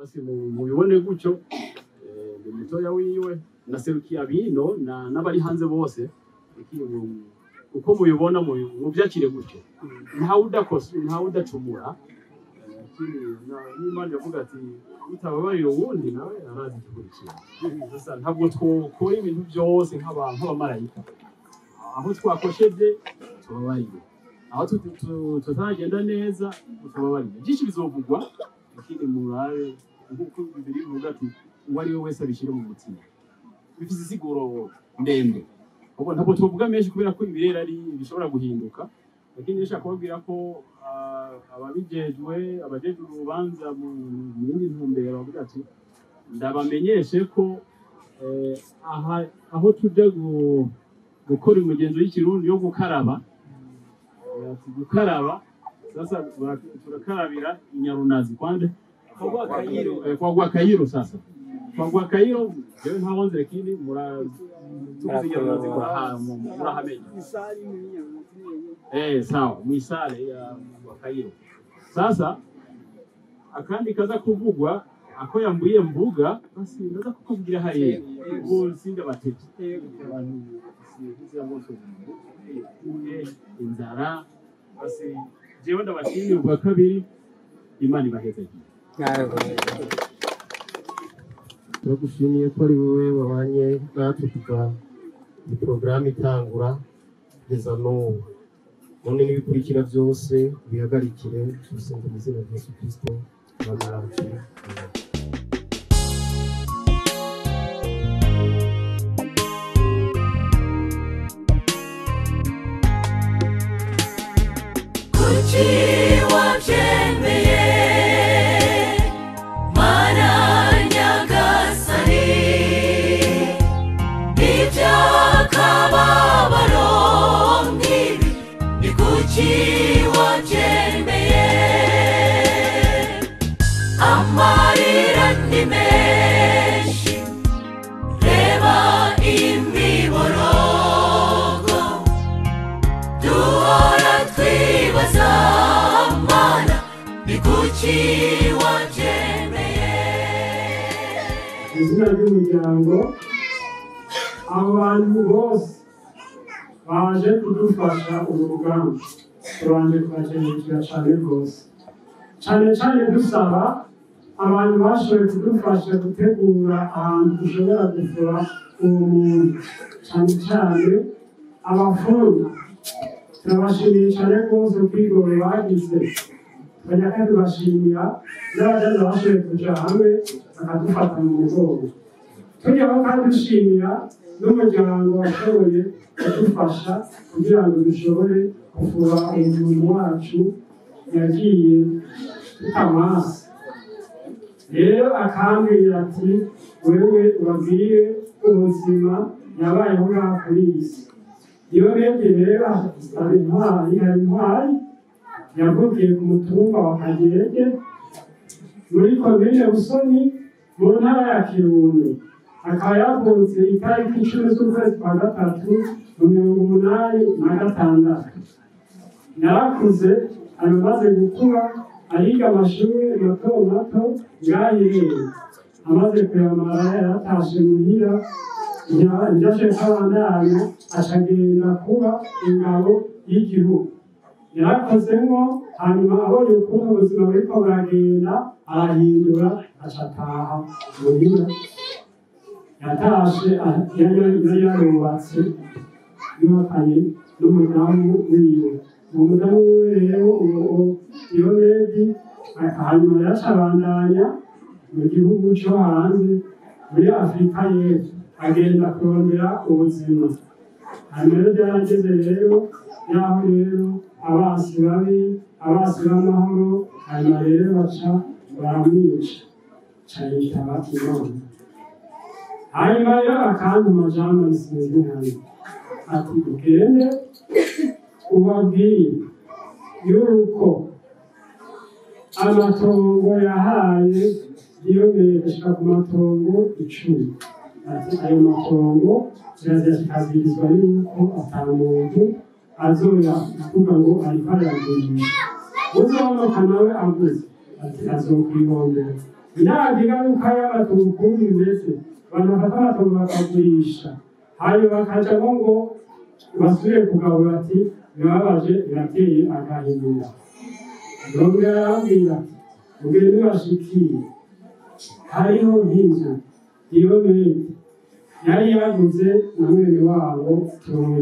basi mubibone gutyo ni mutoya wiwe naserukiye abino n'abari hanze bose uko mubibona mubyakire gutyo ntawe udacumura n'Imana yavuga ati utababarira uwundi nawe arazi igikurikira ntabwo twokora ibintu byose nk'abamarayika aho twakosheje tubabarire aho tutagenda neza tubabarire byinshi bizovugwa ikindi murabe nk'uko Bibiliya ivuga ati uwo ari we wese abishyire mu mutima bifite isiguro ndende ntabwo tuvuga menshi kubera ko ibirera ari bishobora guhinduka lakini nishaka kubabwira ko ababijejwe abajejwe urubanza mu yindi ntumbero bavuga ati ndabamenyeshe ko aho tujya gukora umugenzo w'ikirundi yo gukaraba sasa turakarabira inyarunazi kwande kwa Gwakayiro sasa kwa Gwakayiro jewe ntabonze rekindi tuzi inyarunazi murahamenya sawa mwisale ya Gwakayiro sasa akandi kaza kuvugwa ako yambuye mbuga basi ndaza kukubwira hariya ubu singa batete abantu inzara basi jewe ndabashimira ubwa kabiri Imana ibaheze turagushimiye ko ari wowe wabanye natwe kuva iyi porogaramu itangura kugeza n'ubu none n'ibikurikira byose bihagarikire tubisenga mu izina rya Yesu Kristo n'amaraso amarira ni menshi reba imiborogo duhora twibaza Mana ni kuki wabyemeye izina ry'umuryango abo bantu bose baje kudufasha urugamba turanje kubakenera cyane rwose cyane dusaba abantu bashoboye kudufasha gutegura ahantu dushobora gufura uwo muntu cyane abafundi turabashimiye cyane rwose kwigora bagize bajya kandi bashimira n'abajyaza bashoboye kuja hamwe bakadufata mu mugongo tujyaho kandi dushimira n'umuryango washoboye kudufasha kugira ngo dushobore kuvura umuntu wacu yagiye tutamasi rero akambwira ati wewe ubabwire ubuzima yabayeho ngaha kuri iyi si iyo urebye rero hari intwari yavugiye ku mutumba wa Kagege muri komine Busoni mu ntara ya Kirundo akaba yavutse itariki 10 z'ukwezi kwa gatatu mu 1986 yarakuze amaze gukura ariga amashuri mato yahireye amaze kuyamara yaratashe muhira njashe kabandanya ashagenda kuba ingabo y'igihugu yarakozemo hanyuma abonye ukuntu ubuzima buriko buragenda arahindura acataha muhira yatashe yari yarubatse yubakanye n'umudamu wiwe umudamu wiwe rero iyo redi hanyuma yacabandanya mu gihugu cyo hanze muri Afurika y'Epfo agenda kurondera ubuzima hanyuma rero byarageze rero yaho rero abasi b'amahoro hanyuma rero baca baramwica cayitaba Imana hanyuma rero akandi amajambo risinzwe hano ati ugende ubabwiye yuko amatongo yahaye iyo ashika ku matongo 10 ati ayo matongo kikazirizwa yuko ata muntu azoya kuvuga ngo ariko aragurisha uzonoka nawe aguze ati azokwihombera ntabwo ingaruka y'amatungo ukuntu imeze banafata amatungo bakagurisha hanyuma bakajamo ngo basubire kugabura ati birababaje birateye agahinda nubwo yarambwira ati ubwo ntibashikiye hariho nk'inzu iyo menti yari yaguze na mwene wabo tumwe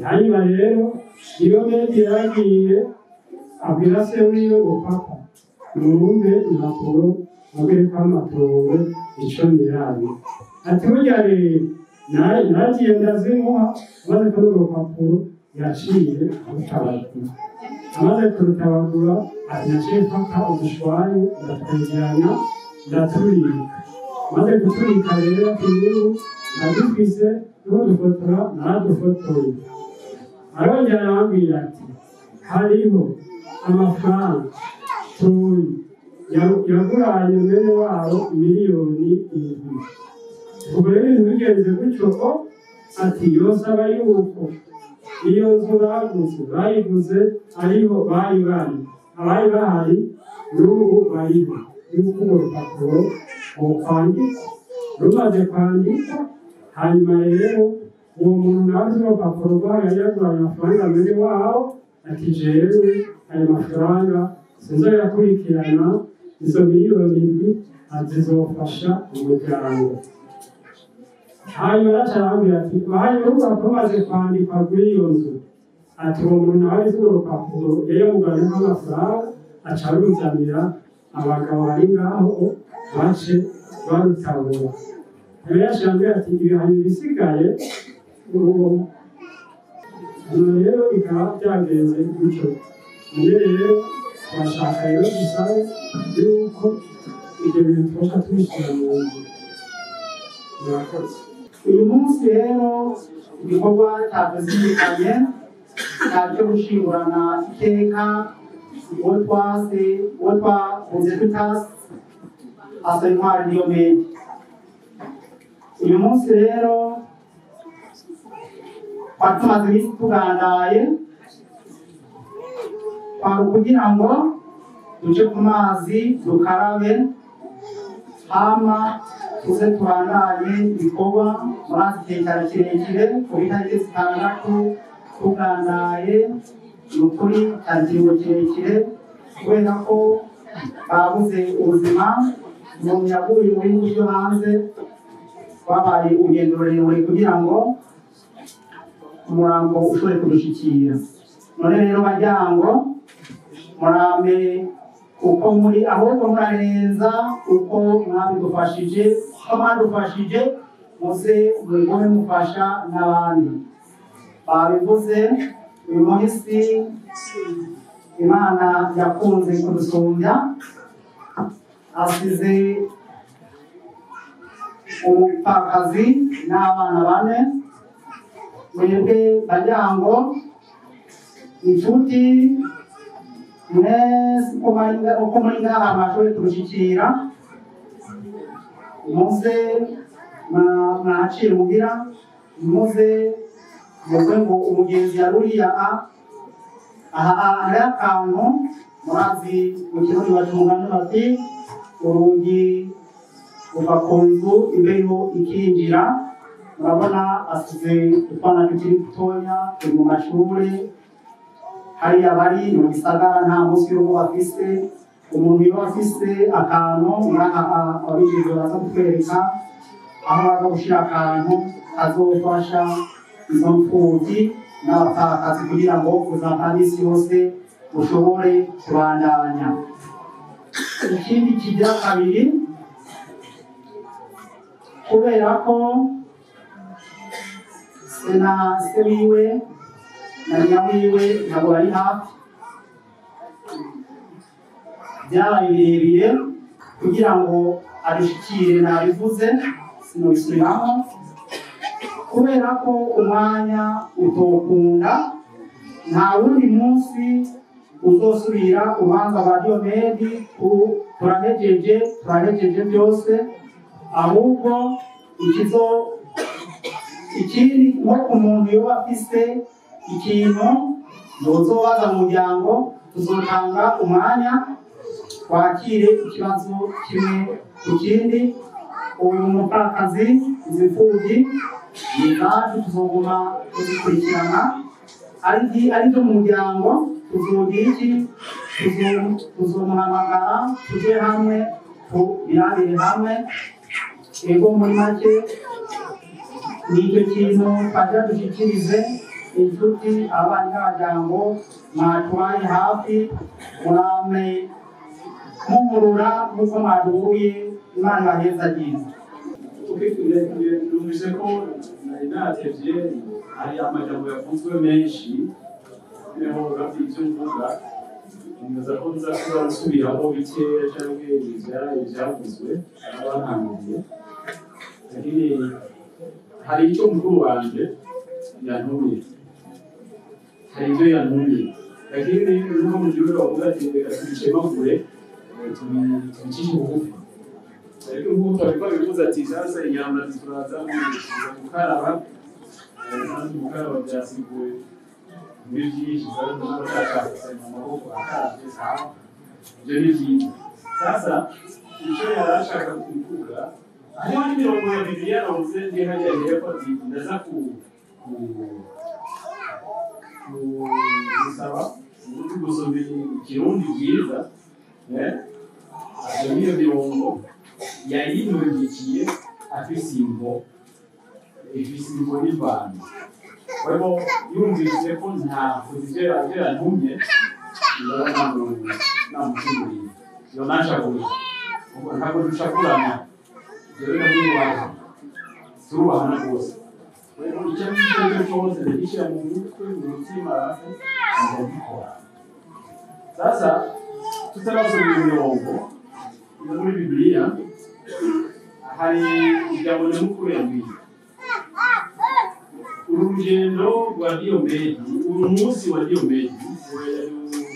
hanyuma rero iyo menti yaragiye abwira se wiwe ngo papa murumve impapuro mubwire ko amatongo ico mirari ati burya rero nagiye ndazimuha maze kuri urwo rupapuro yaciye arutabagura amaze kurutabagura ati naciye mfata udushwari ndatwegeranya ndaturika maze guturika rero inkuru nadufise n'udufotora naradufotoye arongera arambwira ati hariho amafaranga toyi yaguranye mwene wabo miliyoni 7 ubwo rero ibintu bigenze gutyo ati yosaba yuko iyo nzu baguze bayiguze ariho abari bahari n'ubu bariho yuko urupapuro kwandika rumaze kwandika hanyuma rero uwo muntu nawe uzi urupapuro rwayo yaguranye amafaranga mwene wabo ati jewe ayo mafaranga sinzoyakurikirana izo miliyoni 7 zizofasha umuryango hanyuma aracarambwira ati hanyuma urupapuro maze kwandikwa rw'iyo nzu ati uwo muntu nawe uzi urupapuro yayamuguranyemo amafaranga aca aruzanira abagabo bari ngaho bace barutabura rero yashambwira ati ibihano bisigaye rero bikaba byagenze gutyo rero twashaka rero dusabe yuko ibyo bintu twasha tubishyira mu nzu murakoze uyu munsi rero igikorwa cyatuzirikanye cyo gushingurana iteka uwo twakunze twita asa intwari niyo menti uyu munsi rero twari tumaze iminsi tugandaye kwari ukugira ngo tuje ku mazi dukarabe hama tuze tubandanye ibikorwa muri iki gihe cyari kirekire ku itariki 6 tugandaye ni ukuri cyari ikiringo kirekire kubera ko babuze ubuzima umuntu yaguye mu bihugu byo hanze twabaye urugendo rurerure kugira ngo umurambo ushobore kudushikira none rero bajyango murambe uko muri ahubwo murarenza uko mwabidufashije ko mwadufashije muze mugome mufasha n'abandi babivuze uyu munsi Imana yakunze kudusumbya asize umupfakazi n'abana 4 mwebwe bajyango inshuti mwese uko muri ngaha mwashoboye kubishyikira muze mwacira umugira muze muze ngo umugenzi yaruriya hari akantu murazi mu kirundi bacumugani bati urugi uva ku nzu imbeho ikinjira murabona asize utwana tukiri dutoya turi mu mashuri hariya bari mu gisagara nta munsi y'urugo bafise umuntu iyo afise akantu ababijejwe baza kutwereka aho baza gushyira akantu kazofasha izo mfubyi n'abapfakazi kugira ngo ubuzima bwa misi yose bushobore kubandanya ikindi kigira kabiri kubera ko se wiwe na nyina wiwe ntabwo bari hafi byabaye birebire kugira ngo abishikire nabivuze sinobisubiramo kubera ko umwanya utokunda nta wundi munsi uzosubira urubanza rwa Diyomedi turahejeje byose ahubwo ikindi nko ku muntu yoba afise ikintu ntuzobaza mu muryango tuzotanga umwanya twakire ikibazo kimwe ku kindi. Uyu mupfakazi izi mfubyi ni izacu tuzoguma tuzikurikirana, ari byo mu muryango tuzogira iki, tuzomuhamagara tuje hamwe tubirabire hamwe. Ego muri make nicyo kintu twagira dushyikirize inshuti ababanyi n'abajyango mwatubaye hafi, murame mumurura nk'uko mwaduhuye. Imana ibaheze agize. Numvise ko nari natevye, hari amajambo yavuzwe menshi, niho gafite ivyo mvuga, nza ko nza kuba nsubiraho bikeya canke ivyavuzwe abantanguye, lakini hari icyo mukuru wanje yantumye, hari ivyo yantumye, lakini nuko mujiwe bavuga ati reka tubicemagure tubicishe bugufi. Ariko nk'uko abikora bivuze ati sasa inyama turaza gukaraba, kandi gukaraba byasiguye muri byinshi zari n'abashaka mu maboko akarabye sawa, ibyo ni byiza. Sasa icyo yari ashaka kuvuga, hariho n'imirongo ya Bibiliya navuze ndi hariya hepfo ati ndaza gusaba gusoma ikirundi byiza, iyo mirongo yayinungikiye afisimbo n'Imana. Wewe yumvise ko nta kuzigera yantumye, namushimiriye iyo nashabuye ubwo ntabwo dushakurana, rero n'ubu waje turubahana rwose. Wewe icyo ngicyo cyose ndagishyira mu mutwe mu mutima ndagikora. Sasa tutarasoma imirongo muri Bibiliya, hari ijambo nyamukuru yabwiye urugendo rwa Diyomedi, umunsi wa Diyomedi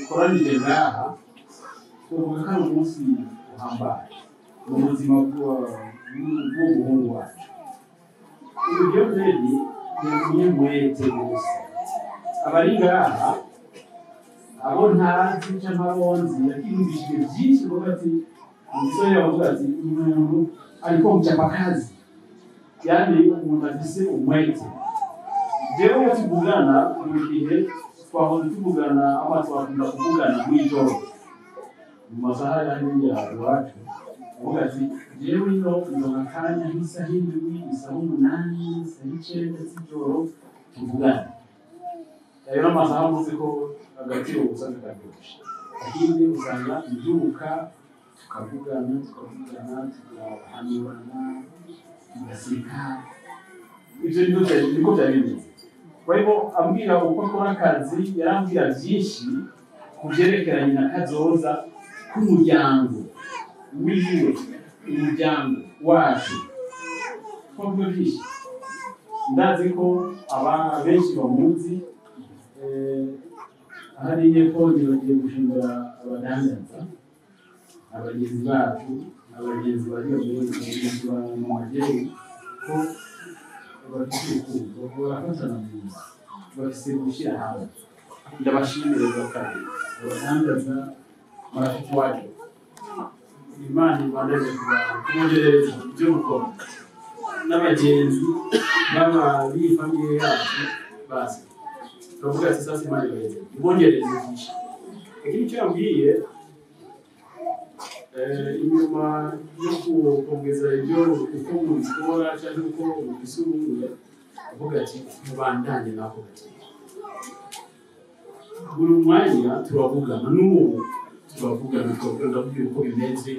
ukoranije ngaha, uvuga ko ari umunsi uhambaye mu buzima bw'umuhungu wacu. Diyomedi ni umunyamwete gusa, abari ngaha abo ntazi cyangwa abonzi yakiyumvishije byinshi, kuko ati umusore yavuga ati umuntu ariko mchapakazi, yani umuntu afise umwete. Jewe tuvugana mu gihe twahoze tuvugana, ama twakunda kuvugana mw'ijoro mu masaha ya iwacu, avuga ati jewe ino ndonka akanya nk'isaha indwi, isaha umunani, isaha icenda z'ijoro tuvugana. Rero amasaha muzi ko agaciro usanga karyoshe, lakini usanga mbyuka tukavugana tugahanurana tugaseka, ibyo niko byari bimeze. Kwa hivyo ambwira uko akora akazi, yarambwira byinshi ku byerekeranye na kazoza k'umuryango wiwe, umuryango wacu. Twavuga byinshi, ndazi ko benshi bamuzi, hariya ko bagiye gushingura abadandaza, abagenzi bacu, abagenzi bari mu mageni, ko bafite urukundo, barafatana mu nzu, bafite gushyira hamwe. Ndabashimira bakari abadandaza marafiki wacu, Imana ibandanye kubagereza ibyo mukora, n'abagenzi n'abifamiye yacu basi turavuga ati sasa Imana ibongereze byinshi. Lakini icyo yambwiye inyuma yo kuongeza ibyo uko mubikora cyangwa uko mubisubiye, avuga ati mubandanye nako. Buri mwanya turavugana, n'ubu turavugana, tukagenda kubwira uko bimeze.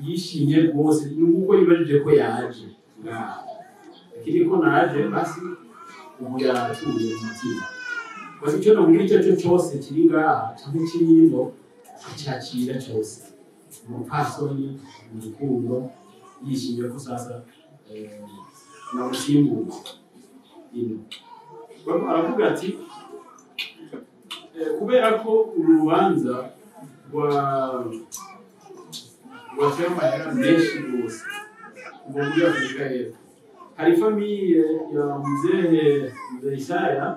Yishimye rwose, nuko yibajije ko yaje, lakini ko naje basi ubu yaratuye umutima. Basi icyo namubwira icyo cyo cyose kiri ngaha cyangwa kirimo cyakira cyose, umupasoni mu rukundo, yishimiye ko sasa namusimbuye ino. Aravuga ati kubera ko urubanza rwateye amahera menshi rwose ubu muri Afurika y'Epfo, hari famiye ya Mzee Isaya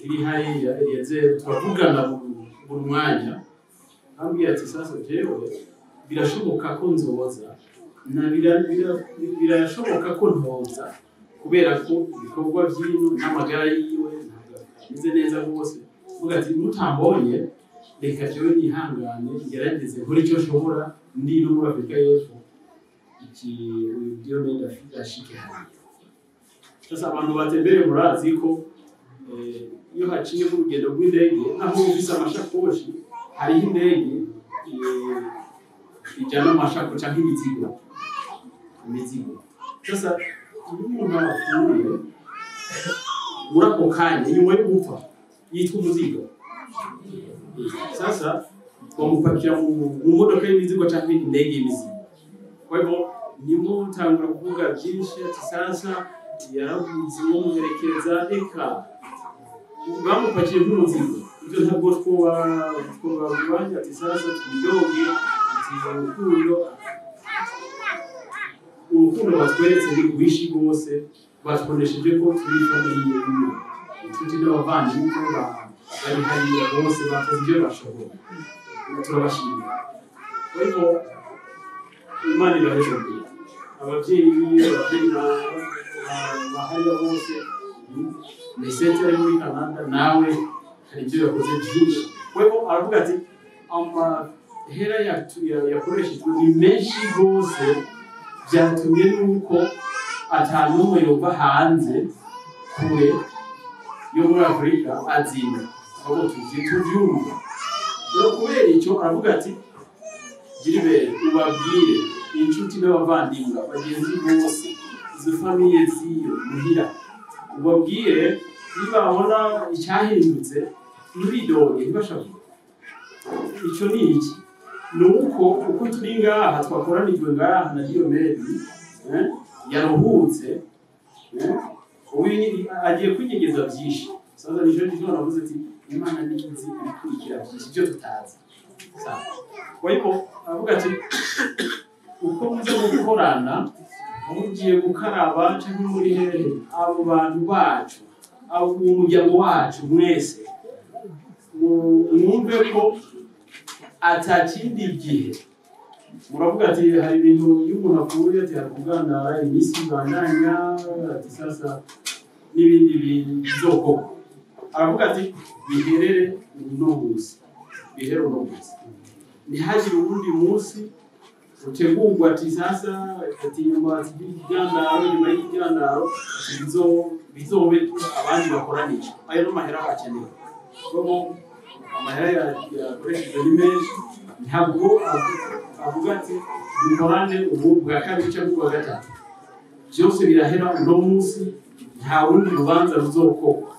iri hariya Eliezer, turavugana buri mwanya, ambwira ati sasa jewe birashoboka ko nzoza na birashoboka ko ntoza kubera ko ibikorwa by'ino n'amagara yiwe ameze neza rwose uvuga ati mutambonye reka jewe nihangane ngerageze nkora icyo nshobora ndi no muri Afurika y'Epfo iki uburyo nenda ashike hano. Sasa abantu batembereye murazi ko iyo haciye mu rugendo rw'indege aho ufise amashakoshi hariho indege ijana amashakoshi cyangwa imizigo. Sasa iyo umuntu apfuye muri ako kanya nyuma yo gupfa yitwa umuzigo. Sasa bamupakira mu modoka y'imizigo cyangwa indege y'imizigo. Kwa hivyo nimutangura kuvuga byinshi ati sasa yaravuze uwo muherekeza eka bamupakiye nk'umuzigo. Ibyo ntabwo twababwira ati sasa twidoge ati urukundo batweretse ni rwinshi rwose batwonesheje ko turi famiye imwe inshuti n'abavandimwe bari hariya bose bakoze ibyo bashoboye turabashimira. Ariko Imana irabishoboye ababyeyi bahariya bose mesete ari muri Canada nawe hari ibyo yakoze byinshi. Wewe aravuga ati amahera yakoreshejwe ni menshi rwose byatumye nuko atanumwe yova hanze kure yo muri Afurika azina abo tuvyumva. Rero kubera icyo aravuga ati Gilbert ubabwire inshuti n'abavandimwe bagenzi bose izo famiye ziyo muhira ubabwire nibabona icyahindutse ntibidoge ntibashavuye. Icyo ni iki nuko uko turi ngaha twakoranijwe ngaha na Diyomedi yaruhutse ubu agiye kwinyegeza byinshi. Sasa nijo navuze ati Imana nikizi ikurikira byinshi byo tutazi. Wayiko avuga ati uko muze gukorana mugiye gukaraba cyangwa muri hehe abo bantu bacu abo umuryango wacu mwese mwumve ko atakindi gihe muravuga ati hari ibintu y'umuntu apfuye ati hakugandara imisi bandanya ati sasa n'ibindi bizoko. Aravuga ati biherere unobuzi bihere unobuzi ntihagire ubundi munsi utegurwa ati sasa ati nyuma y'igandaro bizobe abandi bakoranije ayo no mahera bakeneye. Kuko amahera yakoreshejwe ni menshi ntabwo avuga ati dukorane ubu bwa kabiri cyangwa bwa gatatu byose birahera uno munsi nta wundi rubanza ruzokorwa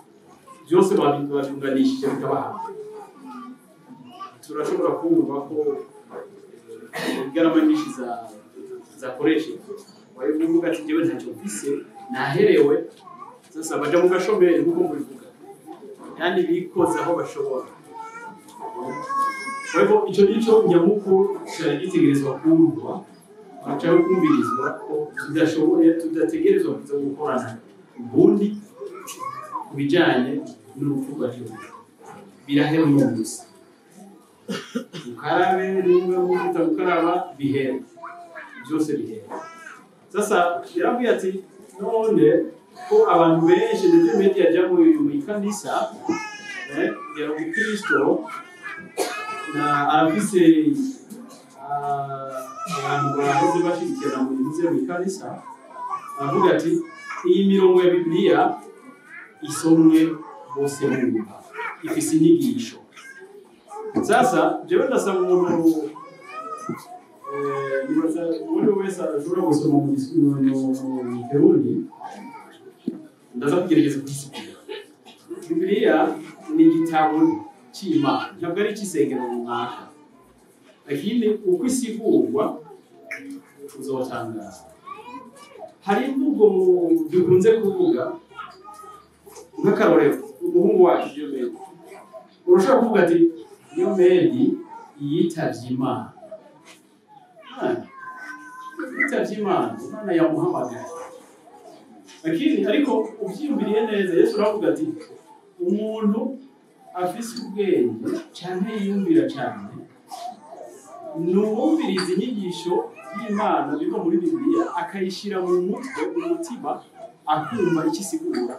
byose babyunganishije bikabaha. Turashobora kumva ko igarama nyinshi zakoresheje wayivuga ati njyewe ntacyo mfise naherewe. Sasa baje mu gashomeri nkuko mubivuga kandi bikoze aho bashobora. Kwa hivyo icyo nicyo nyamukuru cyari gitegerezwa kumva acaho kumbirizwa ko tudashoboye tudategerezwa kuza gukorana ubundi kubijyanye n'urupfu rwacu birahera uyu munsi. Ukarabe nimba muta gukaraba bihera byose bihera. Sasa yarabwiye ati none ko abantu benshi ndetse media yajya mu ikanisa ya Kristo na arafise abantu bahoze bashikira mu nze mu ikanisa avuga ati iyi mirongo ya Bibiliya isomwe bose bumva ifise inyigisho. Sasa jewe ndasaba umuntu umuntu wese ashobora gusoma mu Kirundi ndaza kugerageza kugisigura. Bibiliya ni igitabo cy'Imana ntabwo ari icy'isengero runaka, lakini uko isigurwa uzotangaza. Hari imvugo dukunze kuvuga nk'akarorero umuhungu wacu Diyomedi urashobora kuvuga ati Diyomedi yitavye Imana. Yitavye Imana Imana yamuhamagaye, lakini ariko ubyiyumviriye neza Yesu aravuga ati umuntu afise ubwenge cyane yiyumvira cyane nuwumviriza inyigisho y'Imana biva muri Bibiliya akayishira mu mutwe mu mutima akumva ikisigura.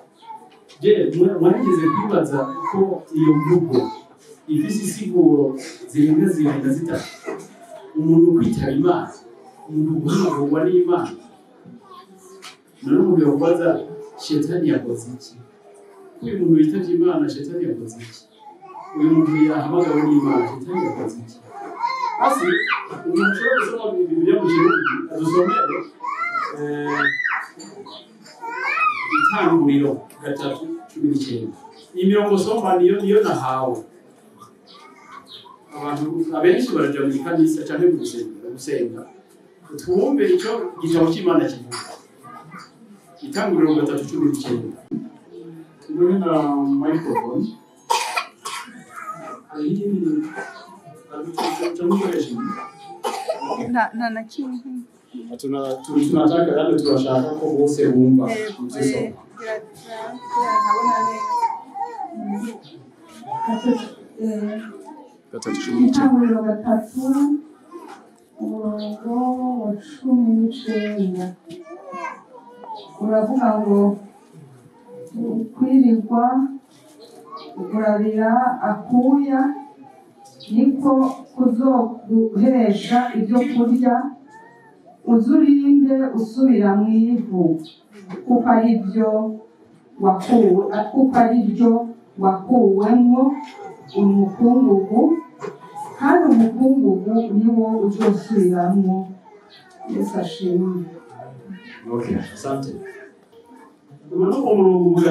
Je mwarigeze kwibaza ko iyo mvugo ifise isiguro zirenga zitatu? Umuntu kwitaba Imana, umuntu guhamagurwa n'Imana. None umuntu yobaza shetani yakoze iki? Uyu muntu witavye Imana shetani yakoze iki? Uyu muntu yahamagawe n'Imana shetani yakoze iki? Asi umuntu ashobora gusoma Bibiliya mu Kirundi adusomere Itanguriro 3:19. Imirongo soma niyo nahawe. Abantu abenshi baraja mu kanisa cyangwa mu gusenga. Twumve ico igitabo cy'Imana kivuga. Itanguriro 3:19. Turi na microphone. Na kimwe. Tunataka yale tunashaka ko bose bumva igisoma. Itanguriro 3 umurongo wa 19 uravuga ngo kwirirwa urabira akuya niko kuzoguhesha ibyo kurya uzurinde usubira mu ivu kuko ari byo wakuwemo umukungugu kandi umukungugu niwo uzosubiramo. Yesu ashimwe. Okay, asante. Umuntu umurongo uvuga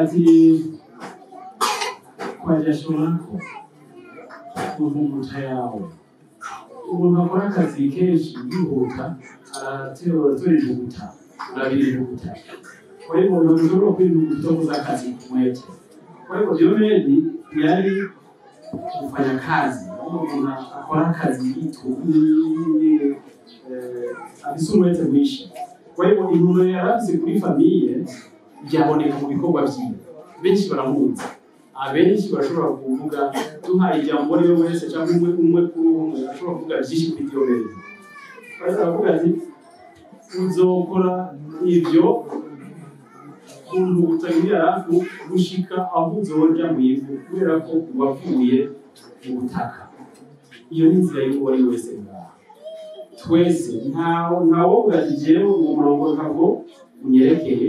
ati kwa jasho lako kuvumbuta yawe. Umuntu akora akazi kenshi yihuta aratora ivuguta urabira ivuguta. Kwa hivyo unaweza kuivuguta kwa kazi kumwete. Kwa hivyo Dioneli yari kufanya kazi. Umuntu akora kazi abisumwete mwishi. Kwa hivyo intumbero yarafise kuri famiye byaboneka mu bikorwa byiwe. Benshi baramuzi. Abenshi bashobora kuvuga duhaye ijambo rero wese cyangwa umwe kuri umwe ashobora kuvuga byinshi kuri Dioneli. Baravuga ati uzokora ibyo kuntu utagira gushika aho uzoja mu ivu kubera ko wavuye mu butaka. Iyo ni inzira y'uwari wese ngaha. Twese ntawo ugatigere mu murongo ntabwo unyerekeye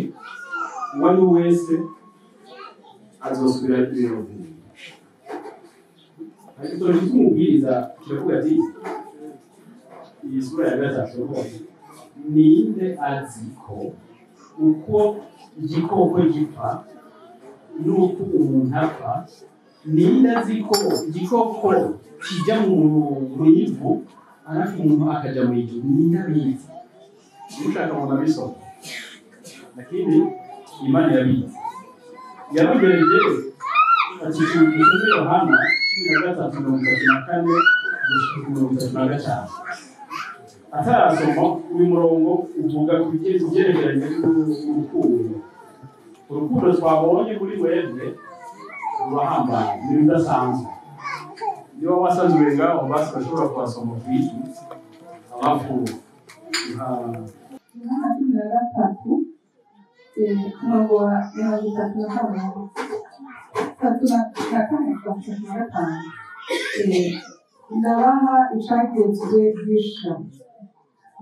uwari wese azosubira irovu. Ariko tumubwiriza kiravuga ati iyi sura ya 3 ninde aziko uko igikoko gipfa nuko umuntu apfa. Ninde aziko igikoko kijya mu ivu arafu umuntu akaja mu ijuru? Ninde abizi? Ushaka mu mabisoma lakini Imani yabizi. Yabagereje ati cyuzuye Yohana 13:34-35. Atarasoma uyu murongo uvuga ku byerekeranye n'urukundo. Urukundo twabonye muri webwe rurahambaye n'ibidasanzwe. Niba wasanzwe ngaho basi bashobora kwasoma kwiki alafu ndabaha icagezwe gisha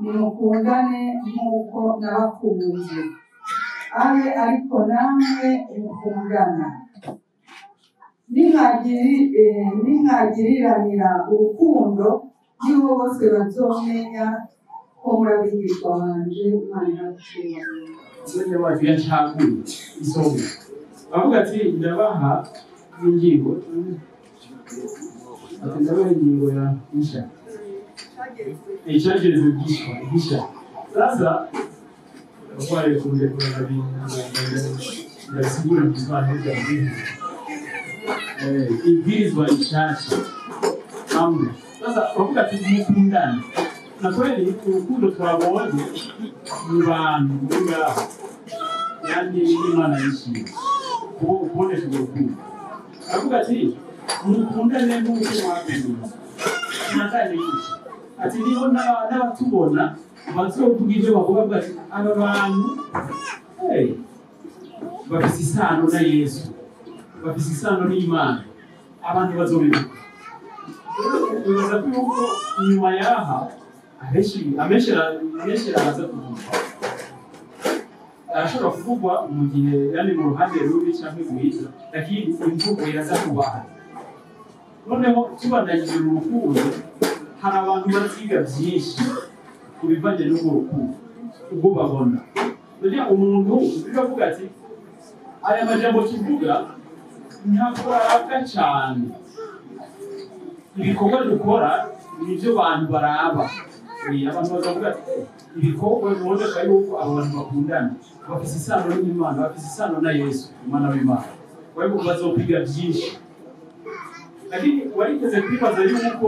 nimukundane nk'uko nabakunze abe ariko namwe mukundana. Ninkagiriranira urukundo niho bose bazomenya ko muri abigishwa banje. Imana iragushimira. Sende wacu yacaguye isombe. Avuga ati ndabaha ingingo. Ati ndabaha ingingo ya isha. Icyageze gisha. Sasa wale kunde kuna bintu ndasigura bizwana n'ibyo. Ibwirizwa rishasha amwe. Sasa wavuga ati mukundane. Na kweli urukundo twabonye mu bantu ngaho yani Imana yishimye kubonesha urukundo. Avuga ati mukundane nk'uko mwakunze. natanye iki ati niho n'abatubona bazovuga ibyo bavuga bati aba bantu bafise isano na Yesu bafise isano n'Imana abantu bazobivuga ubaza ko yuko inyuma yaha amenshi araza kuvuga arashobora kuvugwa mu gihe yani mu ruhande rubi cyangwa rwiza lakini imvugo iraza kubaha noneho tubandanyije urukundo hari abantu baziga byinshi kubivanye n'urukundo ubwo babona burya umuntu bikavuga ati aya majambo tuvuga ntabwo araka cyane ibikorwa dukora nibyo abantu baraba abantu bakavuga ati ibikorwa biboneka yuko abo bantu bakundana bafise isano n'Imana bafise isano na Yesu Umwana w'Imana wari bazokwiga byinshi lakini warigeze kwibaza yuko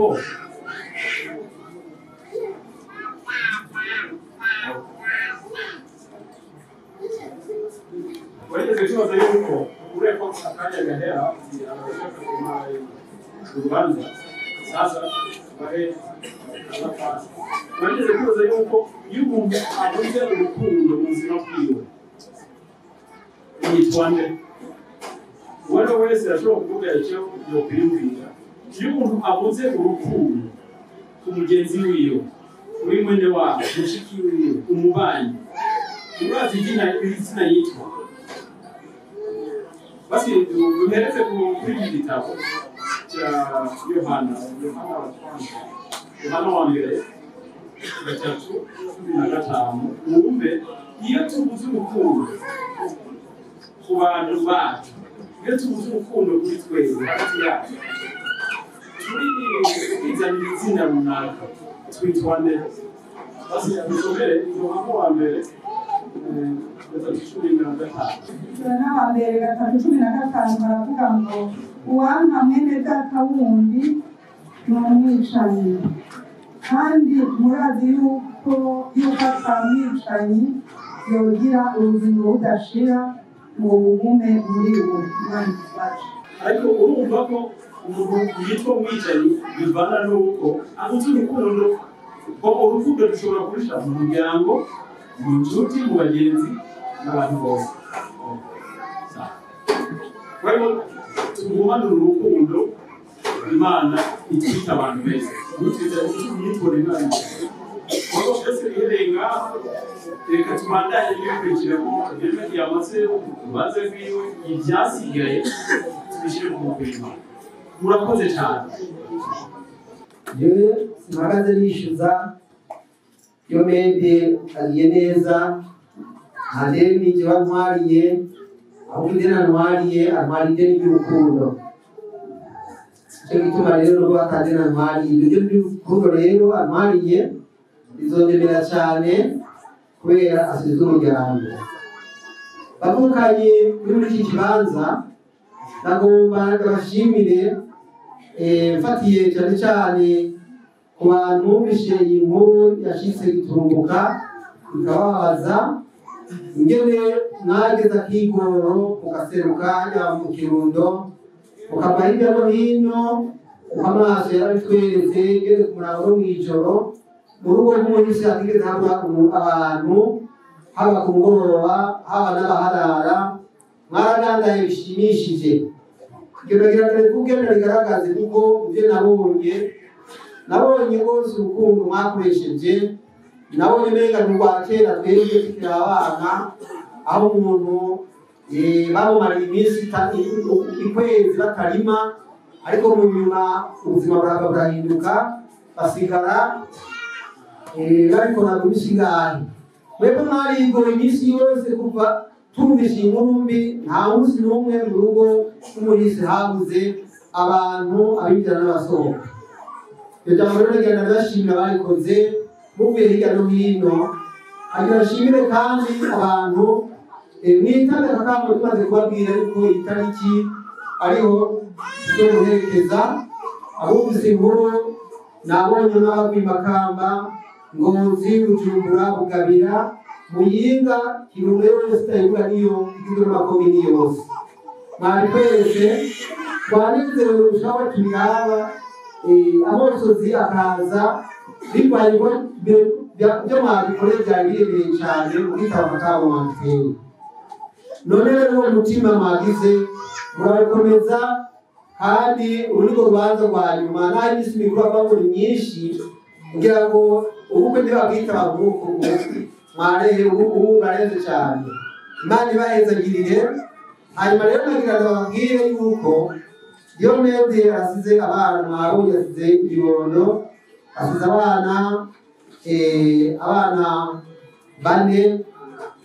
ureko akanya gahera abashaka kumara urubanza sasa bahe abafasi warigeze kwibaza yuko iyo umuntu abuze urukundo mu buzima bwiwe yitwande uwari wese ashobora kuvuga icyo yokwiyumvira iyo umuntu abuze urukundo ku mugenzi wiwe uri mwene wabo mushiki wiwe umubanyi urazi izina yitwa basi duhereze kuri iki gitabo cya Yohana wa mbere 3:15 wumve iyo tubuze urukundo ku bantu bacu iyo tubuze urukundo kuri twese hagati yacu twizanira izina runaka twitwa nde basi dusomere Yohana wa mbere 3:15 baravuga ngo uwanka mwene data wundi ni umwicanyi kandi murazi yuko atamwicanyi yogira ubuzima budashira ngo bugume muri uwo mwanya wacu ariko urumva ko umuntu yitwa umwicanyi bivana n'uko abuze urukundo ko urukundo dushobora kurusha mu muryango mu nshuti mu bagenzi n'abantu bose rero tugumane urukundo Imana itwita abantu beza yitwara Imana kuko twese irenga reka tubandanye n'ibikurikiye rero yamaze baze kwiwe ibyasigaye tubishyire ku mutima murakoze cyane yewe simagaze nishyuza iyo mende agiye neza nta deni n'icyo bantwariye ahubwo ideni antwariye antwara ideni ry'urukundo icyo gituma rero n'ubwo atadeni antwariye ibyo ry'urukundo rero antwariye bizongerera cyane kubera asize umuryango bavukanye muri iki kibanza nagomba ndabashimire mfatiye cyane cyane ku bantu bishe iyi nkuru yashitse gitumbuka bikababaza ingene mwageze akigoro mugaseruka yaba mu Kirundo mukava hirya no hino uko amaso yarabitweretse ngeze ku murango no mw'ijoro mu rugo rw'umuhisi hatigeze haba abantu haba ku mugoroba haba n'abaharara mwaragandaye bishimishije kugira ngo bivuge bigaragaze kuko ibyo nabonye rwose urukundo mwakoresheje nabonye mbega n'urwa kera twebwe tukiri abana aho umuntu bamumariye iminsi ukwezi batarima ariko mu nyuma ubuzima bwabo burahinduka basigara babikora mu misigari mwebwe mwarigoye iminsi yose kuva tumvise inkuru mbi nta munsi n'umwe mu rugo rw'umuhisi habuze abantu abinjira n'abasohoka iyo jambo rero rigenda rirashimira abarikoze muvuye hirya no hino agira ashimire kandi abantu mwitandika kandi tumaze kubabwira yuko itariki ariho zo guherekeza abumvise inkuru nabonye n'abava Makamba Ngozi Bujumbura Bugabira Muyinga Kirundo yose tayibura niyo igize amakomini yose mwari twese twanezerewe urushaho tubiraba amosozi akaza bivanye byo mwabikoreye byagiremeye cyane ubwitaba amakabo mwateye. None rero uwo mutima mwagize murabikomeza kandi ururiko rubanza rwa nyuma naho iminsi mikuru ababuri myinshi kugira ngo ubukwe ntibabwitaba nk'uko mwareye ubu bareze cyane. Imana ibahezagirire. Hanyuma rero nagira ngo bababwire yuko iyo mwebwe asize abana mwabonye asize ibibondo asize abana bane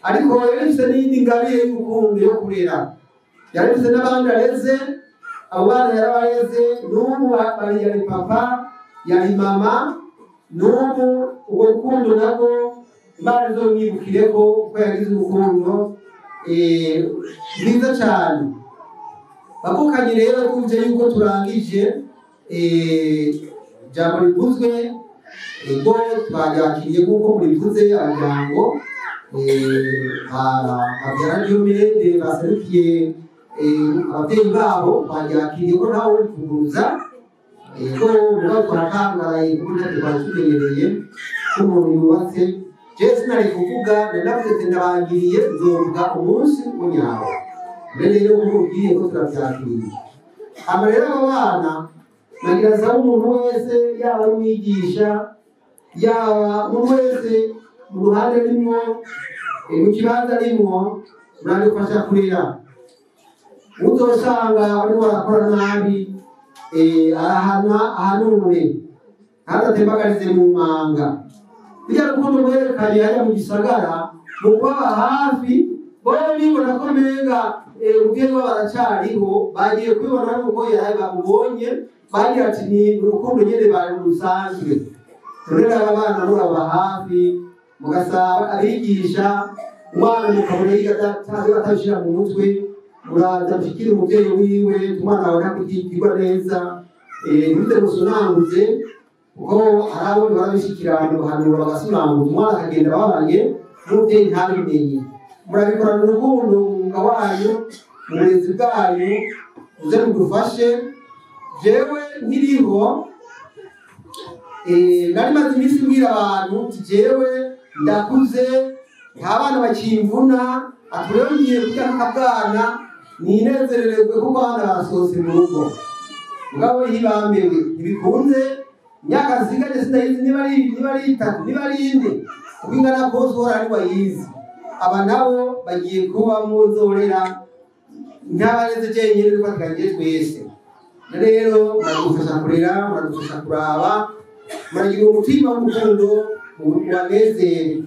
ariko yarifise n'indi ngabire y'urukundo yo kurera. Yarifise n'abandi areze, abo bana yarabareze, n'ubu bari yari papa yari mama, n'ubu ubwo rukundo nabwo Imana izomwibukireko ko yagize urukundo rwiza cyane. Bakukanye rero kumvye yuko turangije ijambo rivuzwe ubwo twaryakiriye kuko murivuze abajyango abyara niyo mirende baserukiye ababyeyi babo twaryakiriye ko ntawe uri kuguruza ko mugabo twarakangaraye kuko ntacyo twari tumenyereye nk'umuntu yubatse. Je sinari kuvuga nanavuze ndabangiriye nzovuga umunsi w'unyawo mbere yo kumubwiye ko turabyakiriye. Ama rero abo bana nagira nsaba umuntu wese yaba ari umwigisha yaba umuntu wese mu ruhande rimwo mu kibanza rimwo murabifasha kurera. Uzosanga barimo barakora nabi ahanure kandi atembagarize mu manga. Bijya rukundo mwerekanye hajya mu gisagara mu kubaba hafi bowe bibona ko menga ubwiye ngo baracariho bagiye kubibona nuko yari bamubonye bagira ati ni urukundo nyene bari rusanzwe. Rero aba bana muraba hafi mugasaba abigisha umwana mukabona yiga atashira mu mutwe muraza mshikira umuvyeyi wiwe umwana abona kutigirwa neza ntibize gusunanguze kuko harabo barabishikirana bahanura bagasunanguza umwana akagenda babaye n'umuvyeyi ntabimenye. Murabikorana urukundo umwuga wanyu mu burezi bwanyu uze mudufashe. Jewe nkiriho nari maze iminsi mbwira abantu nti jewe ndakuze nta bana bakimvuna atureho ngiye kurya nk'akabwana ninezerererwe kuko abana barasohotse mu rugo mugabo yibambewe ntibikunze imyaka zisigaje sinayizi niba ari itatu niba ari ine kuko ingana kose uhora ari wayizi. Aba nabo bagiye kuba muzorera ntabareze jenyine riko twagiye twese. Rero muradufasha kurera muradufasha kuraba muragira umutima w'urukundo wanezere.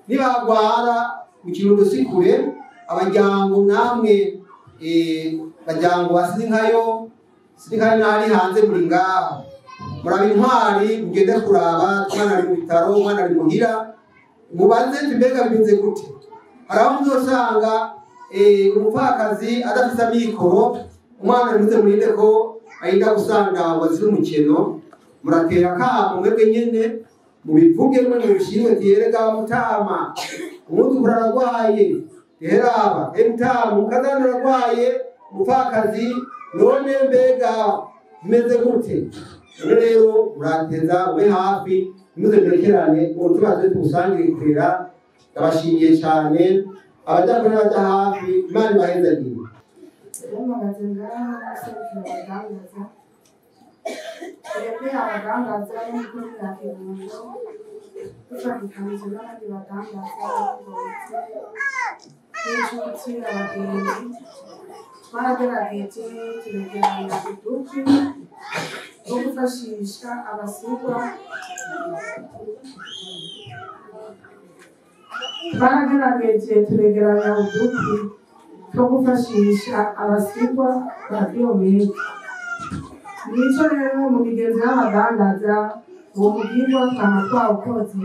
Nibagwara mu kirundo sikure abajyango namwe bajyango basirinkayo nari hanze muri ngaho muraba intwari mugende kuraba mwana ari mu bitaro mwana ari muhira mubanze mbega bimeze gute. Haraho muzosanga umupfakazi adafite amikoro umwana muze murinde ko ayinda gusanga wazira umukeno muratera kamo mwebwe nyene mubivuge mwe mubishimwe tiyerega mutama umuntu kuraragwaye teraba mutama mukazana aragwaye umupfakazi none mbega bimeze gute. Rero murateza ube hafi muze mwerekerane utubazo tugusangire kurera. Ndabashimiye cyane abajyakora n'abajya hafi Imana ibahezagire. abadandaza n'ukuri na kirundo tufatikanyije n'abandi badandaza n'inshuti abagenzi twaragerageje turegeranya uduki no gufashisha abasigwa turegeranya uduki two gufashisha abasigwa ba biyomeke. Nico rero mu migenzo y'abadandaza uwo mugirwa twama twawukoze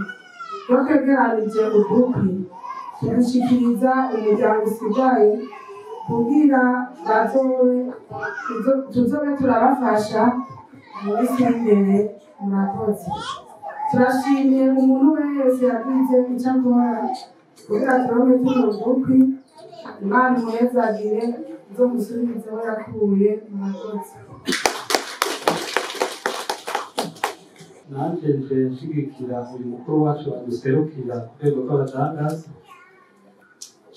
iyo twegeranije uduki tubishikiriza umuryango usigaye kugira tuzobe turabafasha mu minsi y'imbere. Murakoze. Turashimiye umuntu wese yagize icyo akora kugira turonke tuno duki. Imana imuhezagire izomusubize aho yakuye. Murakoze. nanje nje nshigikira uyu mukuru wacu aduserukira ku rwego rw'abadandaza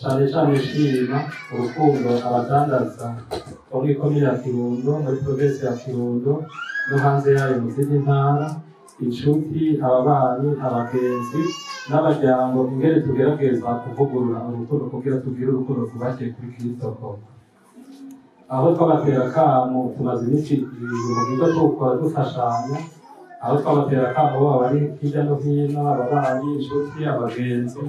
cane cane shima urukundo abadandaza bo mw'ikomine ya Kirundo muri provinsi ya Kirundo no hanze yayo mu zindi ntara inshuti ababanyi abagenzi n'abaryango ingene tugerageza kuvugurura urukundo kugira tugire urukundo tubakiye kuri Kristo koko aho twabatera akamo tumaze iminsi mu bigo tukora dufashanya aho twabatera akamo baba bari hirya no hino ababanyi inshuti abagenzi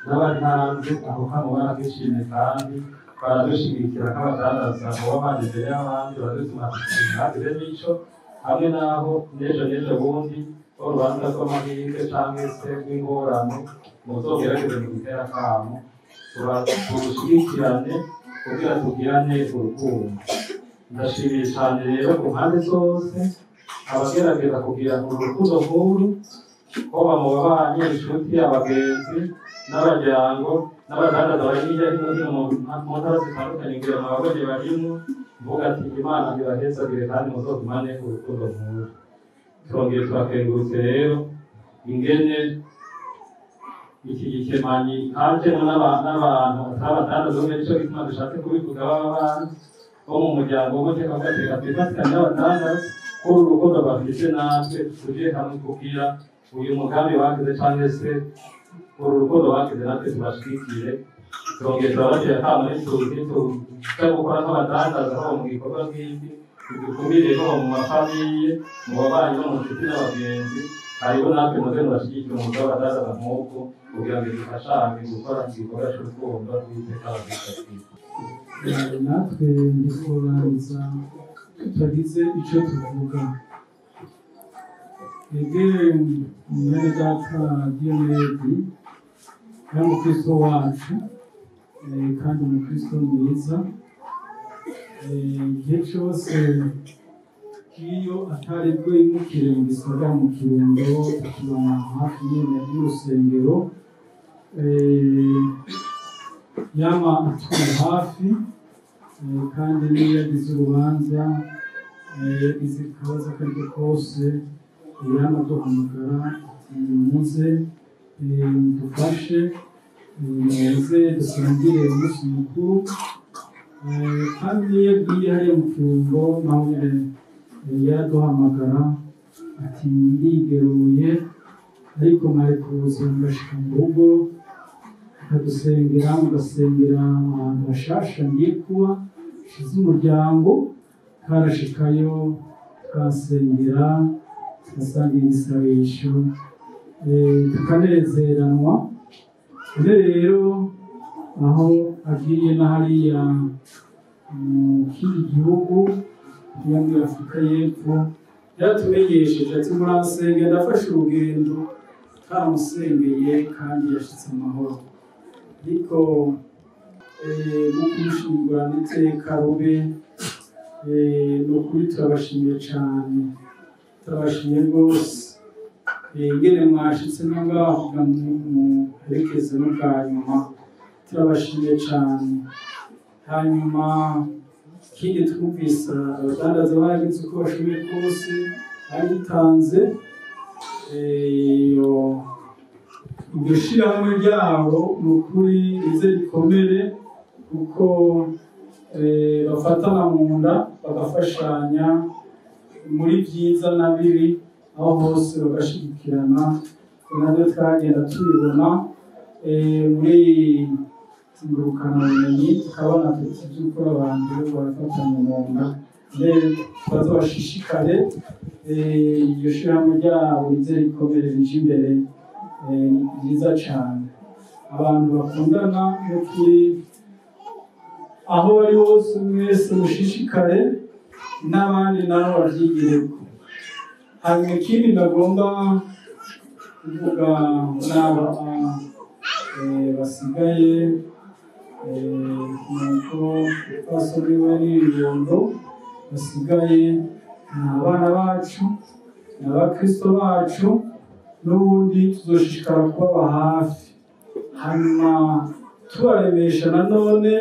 n'abari hanze aho kamo barakishimye kandi baradushigikira nk'abadandaza baba bari imbere y'abandi baradutuma ntihagire n'ico hamwe n'aho n'ejo bundi urubanza rw'amahirwe cyangwa se rw'ingorane muzogerageze mu gutera akamo turushigikirane kugira tugirane urukundo ndashimiye cyane rero ku mpande zose abagerageza kugira urukundo nkuru koba mu babanyi inshuti abagenzi n'abaryango n'abadandaza bari hirya no hino mu ntara zitandukanye kugira ngo abagore barimo mvuga ati Imana ibahezagire kandi muzogumane urukundo nkuru twongeye turakengurutse rero ingene iki gikemanyi hajemo n'abantu atabadandaza umwe nicyo gituma dushatse kubivuga b'abana bo mu muryango wo tekagateka twifatikanye n'abadandaza ko urukundo bafite natwe tuje hamwe kugira uyu mugambi wagize cyangwa se uru rukundo wagize natwe tubashikire twongeye turabatera akamo n'ituzi tuja gukora nk'abadandaza aho mu gikorwa nk'iki bidukumire no mu mafamiye mu babanyi no mu nshuti n'abagenzi hariho natwe muze murashigikira umwuga w'abadandaza nk'uko kugira ngo dufashanye gukora igikorwa cy'urukundo rw'iteka abadufashije natwe ntikurangiza tutagize icyo tuvuga twebwe mwene data Diyomedi ari umukristo wacu kandi umukristo mwiza igihe cyose iyo atari bwo yimukire mu gisagara mu Kirundo tukibona hafi nyine y'urusengero yama atuye hafi kandi niyo yagize urubanza yagize akabazo ako ariko kose yama duhamagara muze dufashe muze dusangire umunsi mukuru kandi iyo yagiye hariya mu Kirundo naho nyine yaduhamagara ati ndigeruye ariko mwari kuza mugashika mu rugo mukadusengera mugasengera ahantu hashasha ngiye kuba shize umuryango karashikayo tukasengera tugasangira igisabisho tukanezeranwa rero aho agiye na hariya mu kindi gihugu yo muri Afurika y'Epfo byatumenyesheje ati murasenge ndafashe urugendo karamusengeye kandi yashitse amahoro ariko mu kumushingura n'iteka rube ni ukuri turabashimiye cyane turabashimiye rwose ingene mwashitse no ngaho muherekeze no bwa nyuma turabashimiye cyane hanyuma ikindi twumvise abadandaza baragize uko bashoboye kose bagitanze iryo shirahamwe ryabo ni ukuri rize rikomere kuko bafatana mu nda bagafashanya muri byiza na bibi aho hose bagashigikirana nabyo twagenda tubibona muri ngurukanabumenyi tukabona tuti by'uko abantu barafatanya mu nda baza bashishikare iryo shirahamwe ryabo rize rikomere rije imbere ryiza cyane abantu bakundana no kuri aho bari hose mwese mushishikare n'abandi nabo babyigireko hanyuma ikindi ndagomba kuvuga n'aba basigaye nuko twasoriwe n'ibibondo basigaye ni abana bacu ni abakristo bacu n'ubundi tuzoshishikara kubaba hafi hanyuma tubaremesha nanone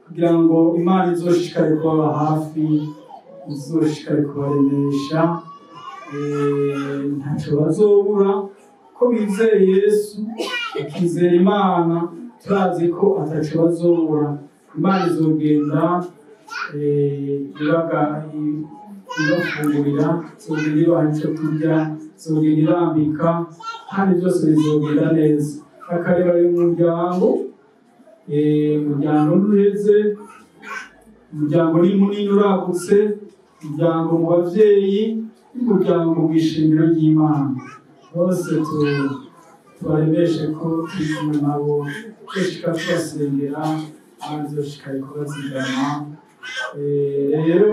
kugira ngo Imana izoshishikare kubaba hafi izoshishikare kubaremesha ntacyo bazobura ko bizeye Yesu bakizera Imana turazi ko atacyo bazobura Imana izogenda ibafungurira izogenda ibaha icyo kurya izogenda irambika kandi byose bizogenda neza akareba uyu muryango umuryango ntuheze umuryango ni munini uragutse umuryango mu bavyeyi n'umuryango mu ishingiro ry'Imana bose tubaremeshe ko turi nabo dushika tubasengera kandi dushikaye kubazigama rero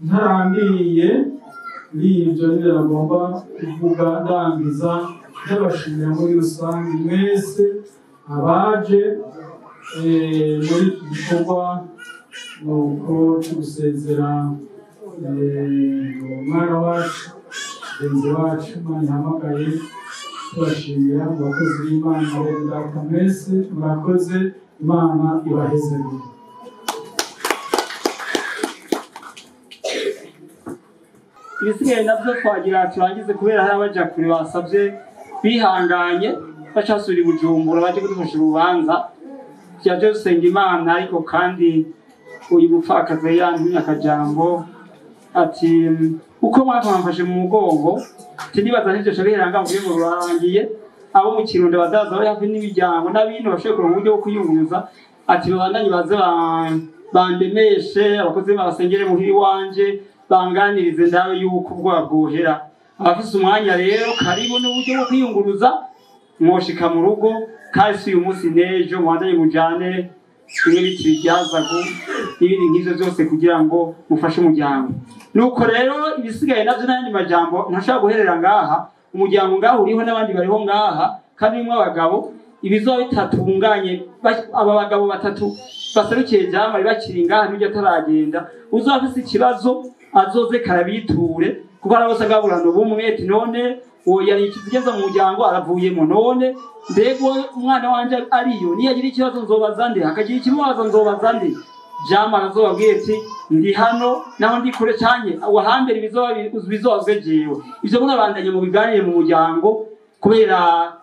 ntarambiriye n'ibyo nyine bagomba kuvuga ndangiza n'abashimira muri rusange mwese abaje muri iki gikorwa nuko tugusezera umwana wacu mugenzi wacu Imana ihamagaye tubashimira mu bakozi b'Imana data mwese murakoze Imana ibahezagire. Ibisigaye nabyo twagira turangize kubera hari abaja kure basabye bihanganye bacasura i Bujumbura baje kudufasha urubanza tyaje gusenga Imana ariko kandi uyu mupfakazi yantumye akajambo ati uko mwamfashe mu mugongo tindibaza n'ivyo shabiranga mu byo rurangiye abo mu Kirundo bazaza bari hafi n'ibijyango n'abintu bashobora kuronka uburyo bwo kuyunguruza ati babandanye baze bandemeshe abakozi babasengere muhiri wanje banganirize ndawe yuko bwabwohera abafise umwanya rero karibu n'uburyo bwo kwiyunguruza mwoshika mu rugo kandi uyu munsi nejo mwandanye mujane n'ibiti byazago n'ibindi nk'ivyo byose kugira ngo mufashe umuryango nuko rero ibisigaye navyo n'andi majambo ntashaka guherera ngaha umuryango ngaho uriho n'abandi bariho ngaha kandi nimwe abagabo ibizoba bitatunganye aba bagabo batatu baserukiye jamari bakiri ngaha n'ibyo ataragenda uzafise ikibazo azoze karabiture kuko arabose agaburano bumwe ati none uwo yari ikigeza mu muryango aravuyemo none mbego umwana wanje ariyo niyagira ikibazo nzobaza nde akagira ikibazo nzobaza nde jama azobabwiye ati ndi hano naho ndi kure cyane wahambere bizozwe jewe ivyo mwabandanye mu biganire mu muryango kubera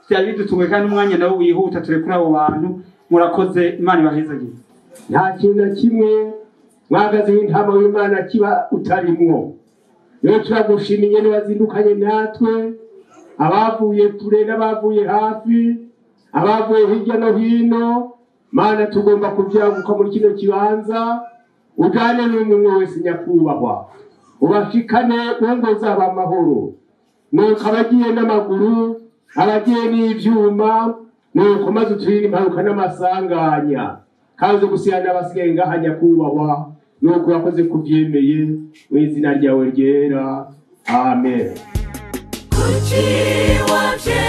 byari bidutunge kandi umwanya nawe wihuta turekura abo bantu murakoze Imana ibahezagire. Nta kintu na kimwe mwagaze intama w'Imana kiba utarimwo rero turagushimiye n'abazindukanye natwe abavuye kure n'abavuye hafi abavuye hirya no hino Mana tugomba kuvyaguka muri kino kibanza ujane n'umwe wese nyakubahwa ubashikane wongoza abamahoro nuko abagiye n'amaguru abagiye n'ivyuma nuko maze uturire impanuka n'amasanganya kaze gusiyana abasigaye ngaha nyakubahwa nuko wakoze kuvyemeye mu izina ryawe ryera amen. Kuki waje